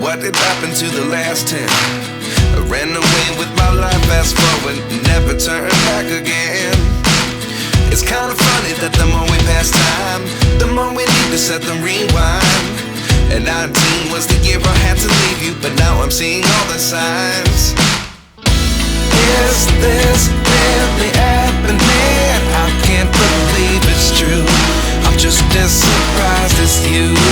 What did happen to the last 10? I ran away with my life, fast forward, never turn back again. It's kind of funny that the more we pass time, the more we need to set them rewind. And 19 was the year I had to leave you, but now I'm seeing all the signs. Is this really happening? I can't believe it's true. I'm just as surprised as you.